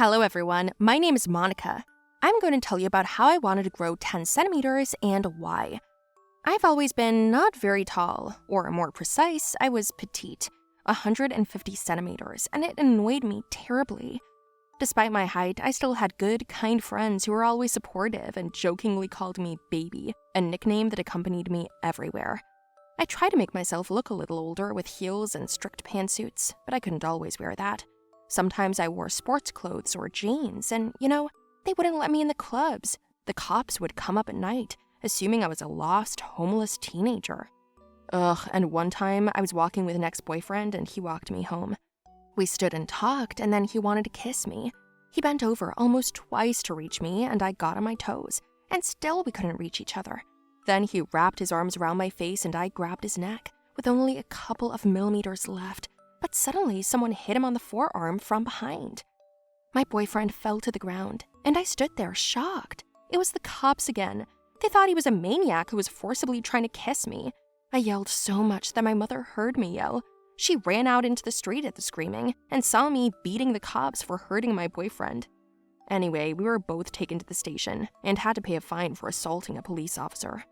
Hello everyone, my name is Monica. I'm going to tell you about how I wanted to grow 10 centimeters and why. I've always been not very tall, or more precise, I was petite, 150 centimeters, and it annoyed me terribly. Despite my height, I still had good, kind friends who were always supportive and jokingly called me baby, a nickname that accompanied me everywhere. I tried to make myself look a little older with heels and strict pantsuits, but I couldn't always wear that. Sometimes I wore sports clothes or jeans, and, they wouldn't let me in the clubs. The cops would come up at night, assuming I was a lost, homeless teenager. And one time I was walking with an ex-boyfriend and he walked me home. We stood and talked, and then he wanted to kiss me. He bent over almost twice to reach me, and I got on my toes, and still we couldn't reach each other. Then he wrapped his arms around my face and I grabbed his neck, with only a couple of millimeters left. But suddenly, someone hit him on the forearm from behind. My boyfriend fell to the ground, and I stood there shocked. It was the cops again. They thought he was a maniac who was forcibly trying to kiss me. I yelled so much that my mother heard me yell. She ran out into the street at the screaming and saw me beating the cops for hurting my boyfriend. Anyway, we were both taken to the station and had to pay a fine for assaulting a police officer.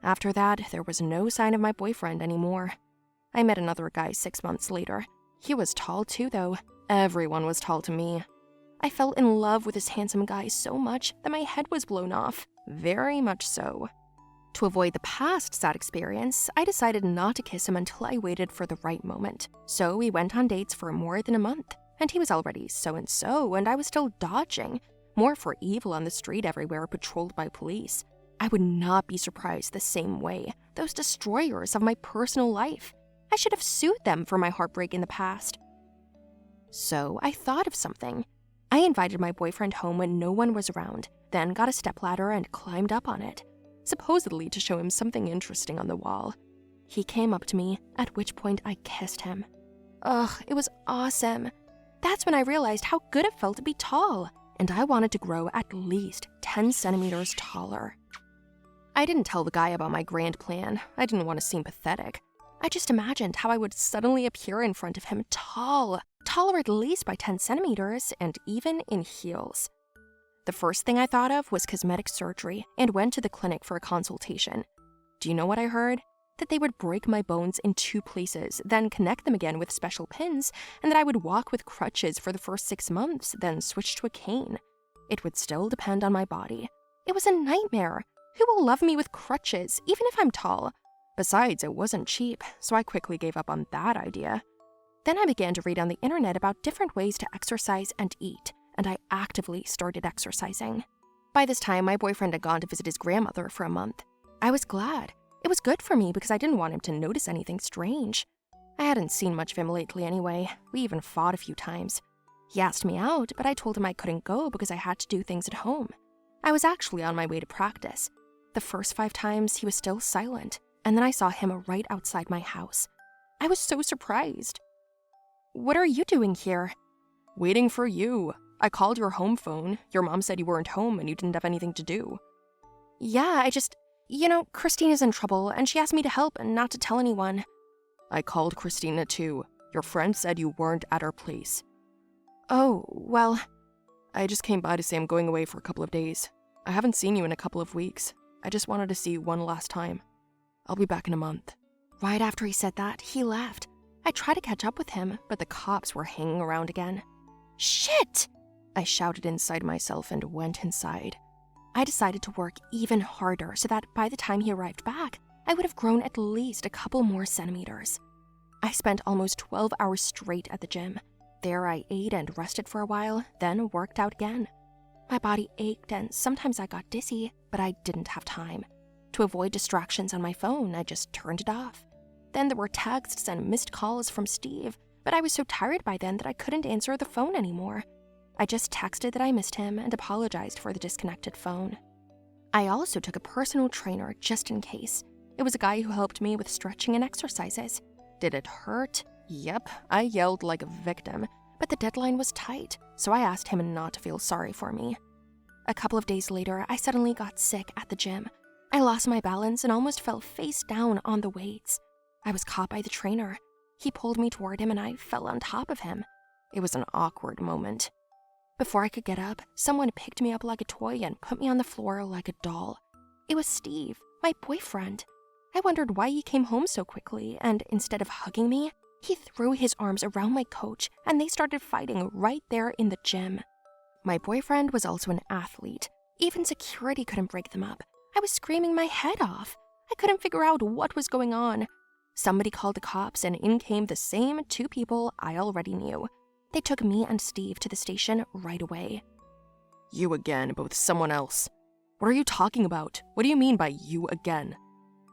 After that, there was no sign of my boyfriend anymore. I met another guy 6 months later. He was tall too, though. Everyone was tall to me. I fell in love with this handsome guy so much that my head was blown off. Very much so. To avoid the past sad experience, I decided not to kiss him until I waited for the right moment. So we went on dates for more than a month, and he was already so-and-so, and I was still dodging. More for evil on the street everywhere patrolled by police. I would not be surprised the same way. Those destroyers of my personal life. I should have sued them for my heartbreak in the past. So I thought of something. I invited my boyfriend home when no one was around, then got a stepladder and climbed up on it, supposedly to show him something interesting on the wall. He came up to me, at which point I kissed him. It was awesome. That's when I realized how good it felt to be tall, and I wanted to grow at least 10 centimeters taller. I didn't tell the guy about my grand plan. I didn't want to seem pathetic. I just imagined how I would suddenly appear in front of him taller at least by 10 centimeters, and even in heels. The first thing I thought of was cosmetic surgery and went to the clinic for a consultation. Do you know what I heard? That they would break my bones in 2 places, then connect them again with special pins, and that I would walk with crutches for the first 6 months, then switch to a cane. It would still depend on my body. It was a nightmare. Who will love me with crutches, even if I'm tall? Besides, it wasn't cheap, so I quickly gave up on that idea. Then I began to read on the internet about different ways to exercise and eat, and I actively started exercising. By this time, my boyfriend had gone to visit his grandmother for a month. I was glad. It was good for me because I didn't want him to notice anything strange. I hadn't seen much of him lately anyway. We even fought a few times. He asked me out, but I told him I couldn't go because I had to do things at home. I was actually on my way to practice. The first 5 times, he was still silent, and then I saw him right outside my house. I was so surprised. "What are you doing here?" "Waiting for you. I called your home phone. Your mom said you weren't home and you didn't have anything to do." "Yeah, Christine is in trouble, and she asked me to help and not to tell anyone." "I called Christina too. Your friend said you weren't at our place." "Oh, well..." "I just came by to say I'm going away for a couple of days. I haven't seen you in a couple of weeks. I just wanted to see you one last time. I'll be back in a month." Right after he said that, he left. I tried to catch up with him, but the cops were hanging around again. "Shit!" I shouted inside myself and went inside. I decided to work even harder so that by the time he arrived back, I would have grown at least a couple more centimeters. I spent almost 12 hours straight at the gym. There I ate and rested for a while, then worked out again. My body ached and sometimes I got dizzy, but I didn't have time. To avoid distractions on my phone, I just turned it off. Then there were texts and missed calls from Steve, but I was so tired by then that I couldn't answer the phone anymore. I just texted that I missed him and apologized for the disconnected phone. I also took a personal trainer just in case. It was a guy who helped me with stretching and exercises. Did it hurt? Yep, I yelled like a victim, but the deadline was tight, so I asked him not to feel sorry for me. A couple of days later, I suddenly got sick at the gym. I lost my balance and almost fell face down on the weights. I was caught by the trainer. He pulled me toward him and I fell on top of him. It was an awkward moment. Before I could get up, someone picked me up like a toy and put me on the floor like a doll. It was Steve, my boyfriend. I wondered why he came home so quickly, and instead of hugging me, he threw his arms around my coach and they started fighting right there in the gym. My boyfriend was also an athlete. Even security couldn't break them up. I was screaming my head off. I couldn't figure out what was going on. Somebody called the cops and in came the same two people I already knew. They took me and Steve to the station right away. You again, but with someone else. What are you talking about? What do you mean by you again?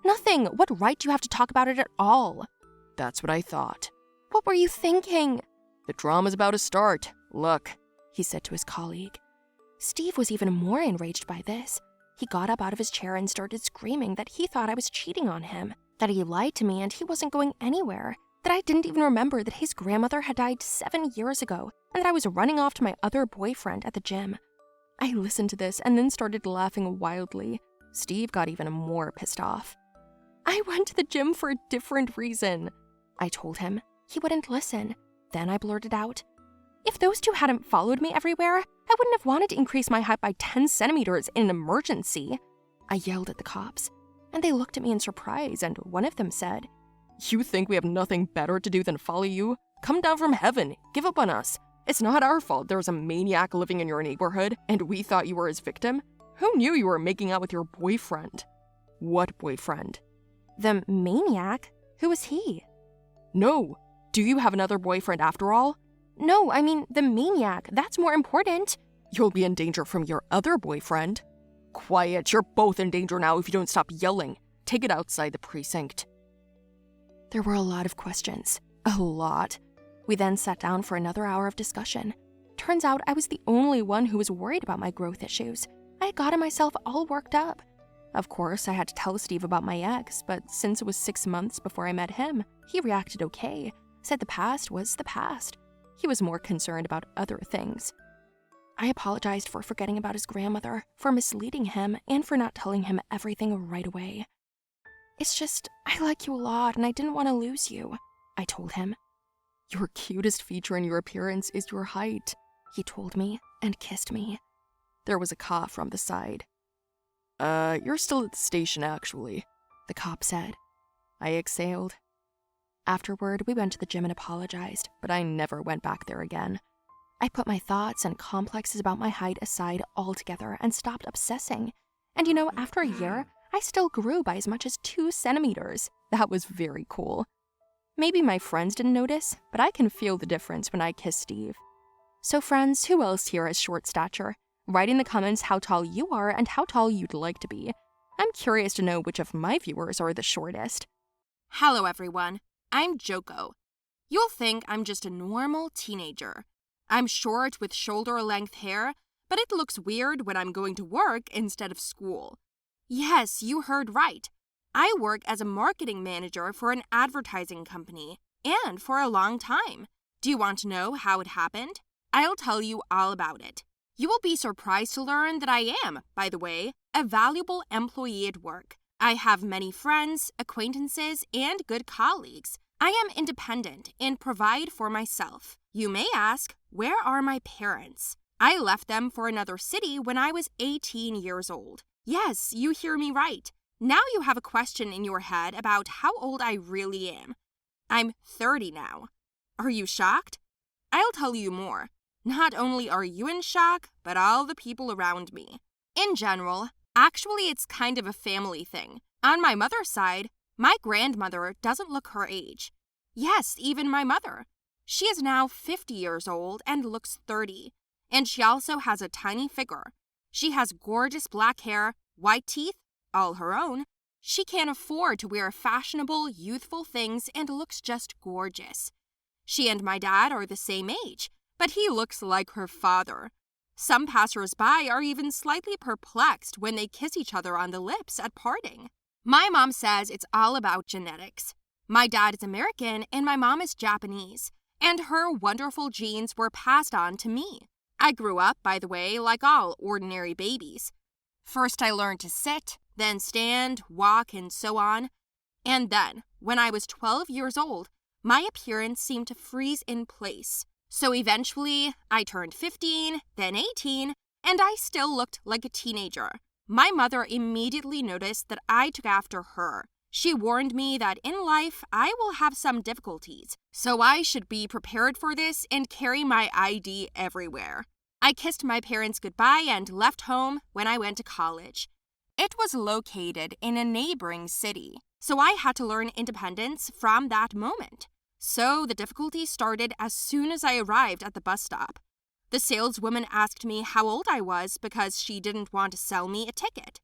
Nothing. What right do you have to talk about it at all? That's what I thought. What were you thinking? The drama's about to start. Look, he said to his colleague. Steve was even more enraged by this. He got up out of his chair and started screaming that he thought I was cheating on him, that he lied to me and he wasn't going anywhere, that I didn't even remember that his grandmother had died 7 years ago, and that I was running off to my other boyfriend at the gym. I listened to this and then started laughing wildly. Steve got even more pissed off. I went to the gym for a different reason, I told him. He wouldn't listen. Then I blurted out, if those two hadn't followed me everywhere, I wouldn't have wanted to increase my height by 10 centimeters in an emergency. I yelled at the cops, and they looked at me in surprise, and one of them said, you think we have nothing better to do than follow you? Come down from heaven. Give up on us. It's not our fault there's a maniac living in your neighborhood, and we thought you were his victim. Who knew you were making out with your boyfriend? What boyfriend? The maniac? Who was he? No. Do you have another boyfriend after all? No, I mean the maniac. That's more important. You'll be in danger from your other boyfriend. Quiet, you're both in danger now if you don't stop yelling. Take it outside the precinct. There were a lot of questions. A lot. We then sat down for another hour of discussion. Turns out I was the only one who was worried about my growth issues. I had gotten myself all worked up. Of course, I had to tell Steve about my ex, but since it was 6 months before I met him, he reacted okay, said the past was the past. He was more concerned about other things. I apologized for forgetting about his grandmother, for misleading him, and for not telling him everything right away. It's just, I like you a lot and I didn't want to lose you, I told him. Your cutest feature in your appearance is your height, he told me and kissed me. There was a cough from the side. You're still at the station, actually, the cop said. I exhaled. Afterward, we went to the gym and apologized, but I never went back there again. I put my thoughts and complexes about my height aside altogether and stopped obsessing. And you know, after a year, I still grew by as much as 2 centimeters. That was very cool. Maybe my friends didn't notice, but I can feel the difference when I kiss Steve. So friends, who else here has short stature? Write in the comments how tall you are and how tall you'd like to be. I'm curious to know which of my viewers are the shortest. Hello everyone, I'm Joko. You'll think I'm just a normal teenager. I'm short with shoulder-length hair, but it looks weird when I'm going to work instead of school. Yes, you heard right. I work as a marketing manager for an advertising company, and for a long time. Do you want to know how it happened? I'll tell you all about it. You will be surprised to learn that I am, by the way, a valuable employee at work. I have many friends, acquaintances, and good colleagues. I am independent and provide for myself. You may ask, where are my parents? I left them for another city when I was 18 years old. Yes, you hear me right. Now you have a question in your head about how old I really am. I'm 30 now. Are you shocked? I'll tell you more. Not only are you in shock, but all the people around me. In general, actually it's kind of a family thing. On my mother's side, my grandmother doesn't look her age. Yes, even my mother. She is now 50 years old and looks 30. And she also has a tiny figure. She has gorgeous black hair, white teeth, all her own. She can't afford to wear fashionable, youthful things and looks just gorgeous. She and my dad are the same age, but he looks like her father. Some passers-by are even slightly perplexed when they kiss each other on the lips at parting. My mom says it's all about genetics. My dad is American and my mom is Japanese, and her wonderful genes were passed on to me. I grew up, by the way, like all ordinary babies. First I learned to sit, then stand, walk, and so on. And then, when I was 12 years old, my appearance seemed to freeze in place. So eventually, I turned 15, then 18, and I still looked like a teenager. My mother immediately noticed that I took after her. She warned me that in life, I will have some difficulties, so I should be prepared for this and carry my ID everywhere. I kissed my parents goodbye and left home when I went to college. It was located in a neighboring city, so I had to learn independence from that moment. So the difficulty started as soon as I arrived at the bus stop. The saleswoman asked me how old I was because she didn't want to sell me a ticket.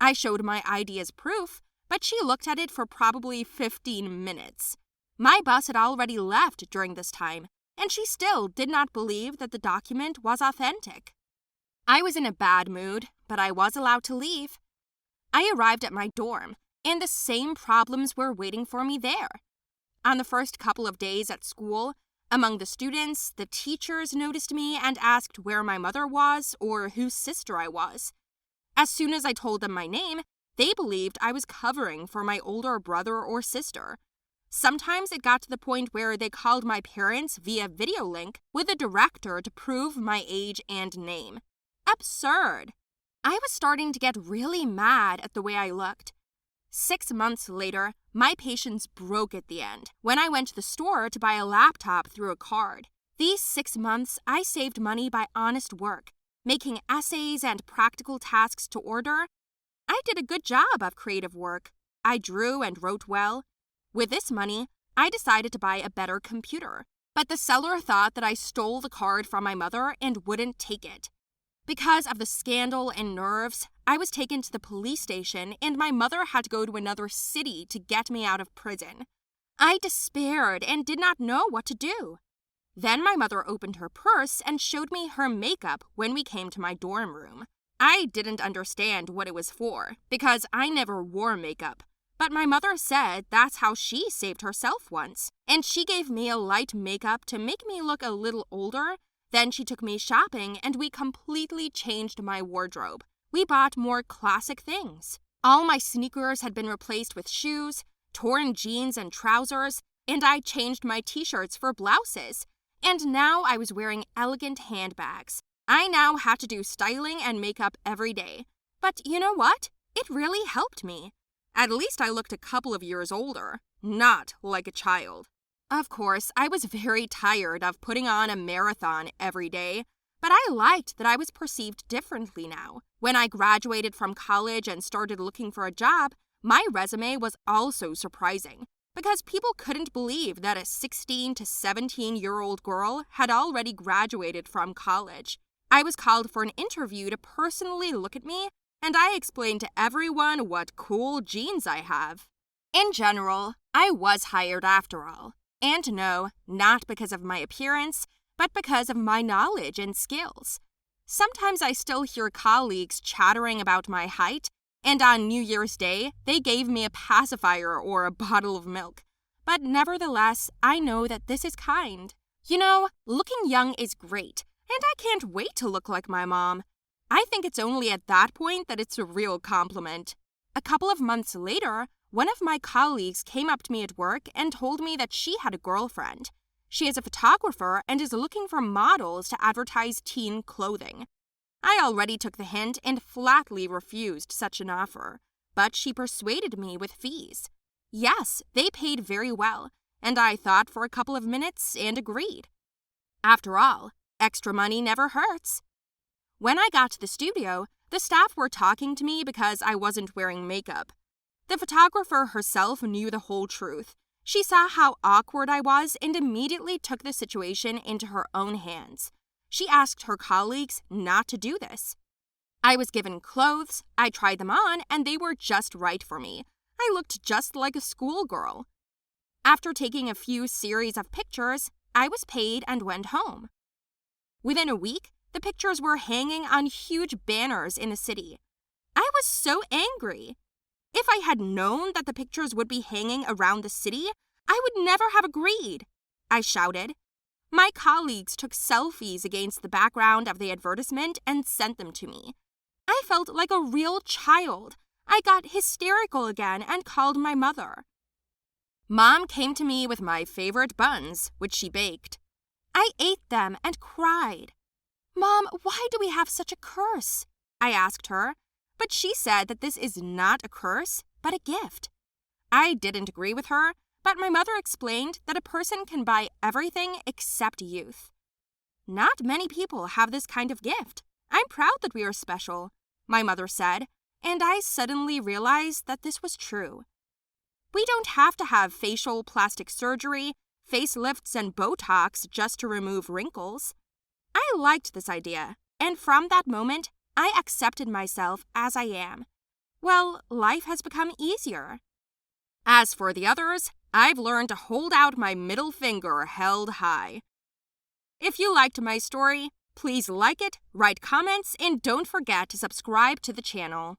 I showed my ID as proof, but she looked at it for probably 15 minutes. My bus had already left during this time, and she still did not believe that the document was authentic. I was in a bad mood, but I was allowed to leave. I arrived at my dorm, and the same problems were waiting for me there. On the first couple of days at school, among the students, the teachers noticed me and asked where my mother was or whose sister I was. As soon as I told them my name, they believed I was covering for my older brother or sister. Sometimes it got to the point where they called my parents via video link with a director to prove my age and name. Absurd! I was starting to get really mad at the way I looked. 6 months later, my patience broke at the end when I went to the store to buy a laptop through a card. These 6 months, I saved money by honest work, making essays and practical tasks to order. I did a good job of creative work. I drew and wrote well. With this money, I decided to buy a better computer. But the seller thought that I stole the card from my mother and wouldn't take it. Because of the scandal and nerves, I was taken to the police station and my mother had to go to another city to get me out of prison. I despaired and did not know what to do. Then my mother opened her purse and showed me her makeup when we came to my dorm room. I didn't understand what it was for because I never wore makeup. But my mother said that's how she saved herself once. And she gave me a light makeup to make me look a little older. Then she took me shopping and we completely changed my wardrobe. We bought more classic things. All my sneakers had been replaced with shoes, torn jeans and trousers, and I changed my t-shirts for blouses. And now I was wearing elegant handbags. I now had to do styling and makeup every day. But you know what? It really helped me. At least I looked a couple of years older, not like a child. Of course, I was very tired of putting on a marathon every day, but I liked that I was perceived differently now. When I graduated from college and started looking for a job, my resume was also surprising because people couldn't believe that a 16 to 17-year-old girl had already graduated from college. I was called for an interview to personally look at me, and I explained to everyone what cool genes I have. In general, I was hired after all. And no, not because of my appearance, but because of my knowledge and skills. Sometimes I still hear colleagues chattering about my height, and on New Year's Day, they gave me a pacifier or a bottle of milk. But nevertheless, I know that this is kind. You know, looking young is great, and I can't wait to look like my mom. I think it's only at that point that it's a real compliment. A couple of months later, one of my colleagues came up to me at work and told me that she had a girlfriend. She is a photographer and is looking for models to advertise teen clothing. I already took the hint and flatly refused such an offer, but she persuaded me with fees. Yes, they paid very well, and I thought for a couple of minutes and agreed. After all, extra money never hurts. When I got to the studio, the staff were talking to me because I wasn't wearing makeup. The photographer herself knew the whole truth. She saw how awkward I was and immediately took the situation into her own hands. She asked her colleagues not to do this. I was given clothes, I tried them on, and they were just right for me. I looked just like a schoolgirl. After taking a few series of pictures, I was paid and went home. Within a week, the pictures were hanging on huge banners in the city. I was so angry. If I had known that the pictures would be hanging around the city, I would never have agreed, I shouted. My colleagues took selfies against the background of the advertisement and sent them to me. I felt like a real child. I got hysterical again and called my mother. Mom came to me with my favorite buns, which she baked. I ate them and cried. Mom, why do we have such a curse? I asked her, but she said that this is not a curse, but a gift. I didn't agree with her, but my mother explained that a person can buy everything except youth. Not many people have this kind of gift. I'm proud that we are special, my mother said, and I suddenly realized that this was true. We don't have to have facial plastic surgery, facelifts, and Botox just to remove wrinkles. I liked this idea, and from that moment, I accepted myself as I am. Well, life has become easier. As for the others, I've learned to hold out my middle finger held high. If you liked my story, please like it, write comments, and don't forget to subscribe to the channel.